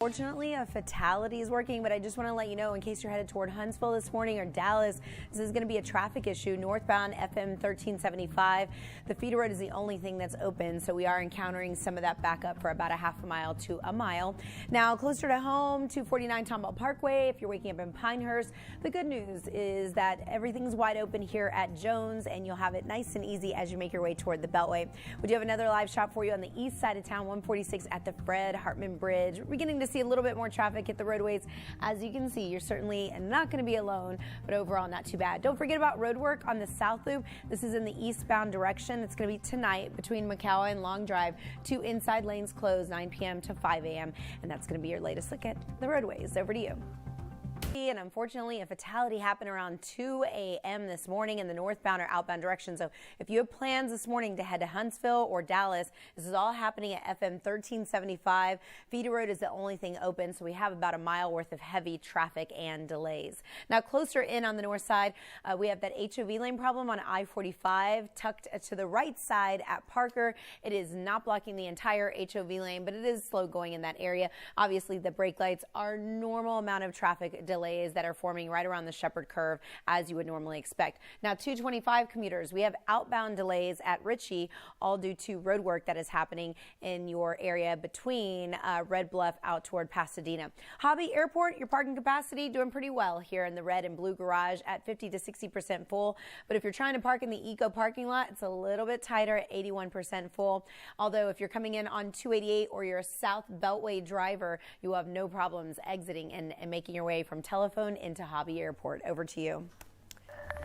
Fortunately, a fatality is working, but I just want to let you know, in case you're headed toward Huntsville this morning or Dallas, this is going to be a traffic issue. Northbound FM 1375. The feeder road is the only thing that's open, so we are encountering some of that backup for about a half a mile to a mile. Now, closer to home, 249 Tomball Parkway, if you're waking up in Pinehurst, the good news is that everything's wide open here at Jones, and you'll have it nice and easy as you make your way toward the Beltway. We do have another live shot for you on the east side of town, 146 at the Fred Hartman Bridge. We're beginning to see a little bit more traffic hit the roadways. As you can see, you're certainly not going to be alone, but overall not too bad. Don't forget about road work on the South Loop. This is in the eastbound direction. It's going to be tonight between McCowa and Long Drive. 2 inside lanes closed 9 p.m. to 5 a.m. And that's going to be your latest look at the roadways. Over to you. And unfortunately, a fatality happened around 2 a.m. this morning in the northbound or outbound direction. So if you have plans this morning to head to Huntsville or Dallas, this is all happening at FM 1375. Feeder road is the only thing open, so we have about a mile worth of heavy traffic and delays. Now, closer in on the north side, we have that HOV lane problem on I-45 tucked to the right side at Parker. It is not blocking the entire HOV lane, but it is slow going in that area. Obviously, the brake lights are normal amount of traffic delays that are forming right around the Shepherd curve, as you would normally expect. Now, 225 commuters, we have outbound delays at Ritchie, all due to road work that is happening in your area between Red Bluff out toward Pasadena. Hobby Airport, your parking capacity doing pretty well here in the red and blue garage at 50 to 60% full. But if you're trying to park in the Eco parking lot, it's a little bit tighter at 81% full. Although if you're coming in on 288 or you're a South Beltway driver, you will have no problems exiting and making your way from Telephone into Hobby Airport. Over to you.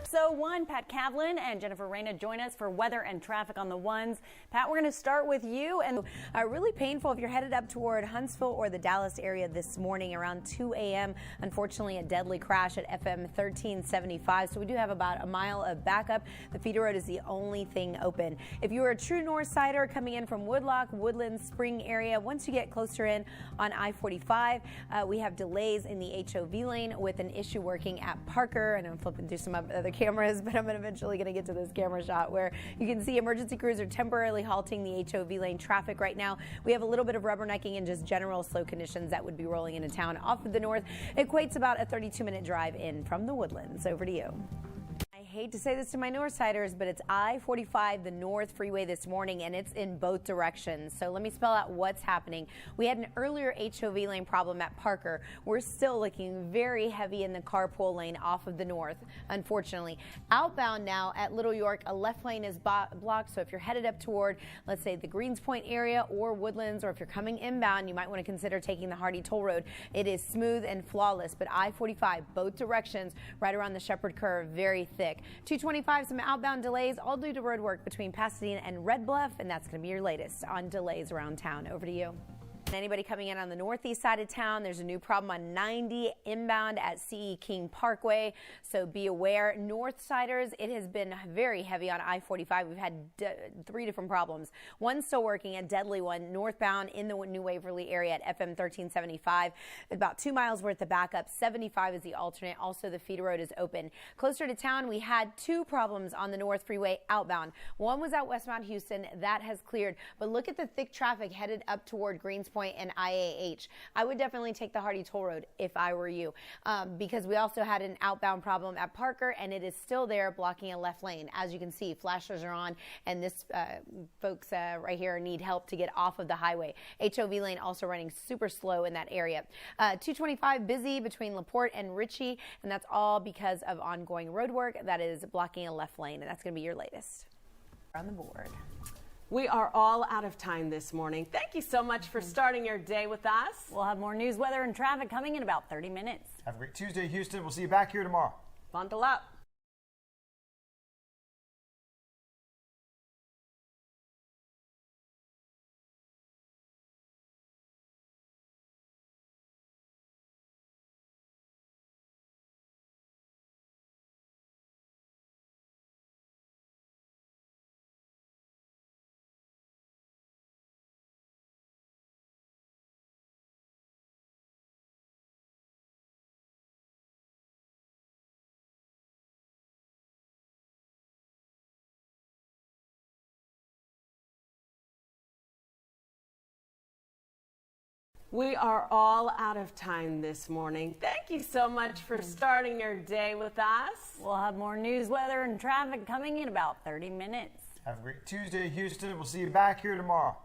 So Pat Kavlin and Jennifer Reyna join us for weather and traffic on the ones. Pat, we're going to start with you. And really painful if you're headed up toward Huntsville or the Dallas area this morning around 2 a.m. Unfortunately, a deadly crash at FM 1375. So we do have about a mile of backup. The feeder road is the only thing open. If you are a true north sider coming in from Woodlock, Woodland, Spring area, once you get closer in on I-45, we have delays in the HOV lane with an issue working at Parker. And I'm flipping through some other cameras, but I'm eventually going to get to this camera shot where you can see emergency crews are temporarily halting the HOV lane traffic right now. We have a little bit of rubbernecking and just general slow conditions that would be rolling into town off of the north. It equates about a 32-minute drive in from the Woodlands. Over to you. I hate to say this to my Northsiders, but it's I-45, the North Freeway this morning, and it's in both directions. So let me spell out what's happening. We had an earlier HOV lane problem at Parker. We're still looking very heavy in the carpool lane off of the north, unfortunately. Outbound now at Little York, a left lane is blocked. So if you're headed up toward, let's say, the Greens Point area or Woodlands, or if you're coming inbound, you might want to consider taking the Hardy Toll Road. It is smooth and flawless, but I-45, both directions, right around the Shepherd curve, very thick. 225, some outbound delays, all due to road work between Pasadena and Red Bluff, and that's going to be your latest on delays around town. Over to you. Anybody coming in on the northeast side of town, there's a new problem on 90 inbound at C.E. King Parkway, so be aware. Northsiders, it has been very heavy on I-45. We've had 3 different problems. One still working, a deadly one, northbound in the New Waverly area at FM 1375. About 2 miles worth of backup. 75 is the alternate. Also, the feeder road is open. Closer to town, we had 2 problems on the North Freeway outbound. One was out westbound Houston. That has cleared, but look at the thick traffic headed up toward Greens Point and IAH. I would definitely take the Hardy Toll Road if I were you, because we also had an outbound problem at Parker, and it is still there blocking a left lane. As you can see, flashers are on, and this folks right here need help to get off of the highway. HOV lane also running super slow in that area. 225 busy between LaPorte and Ritchie, and that's all because of ongoing road work that is blocking a left lane, and that's going to be your latest on the board. We are all out of time this morning. Thank you so much for starting your day with us. We'll have more news, weather, and traffic coming in about 30 minutes. Have a great Tuesday, Houston. We'll see you back here tomorrow. Bundle up. We are all out of time this morning. Thank you so much for starting your day with us. We'll have more news, weather, and traffic coming in about 30 minutes. Have a great Tuesday, Houston. We'll see you back here tomorrow.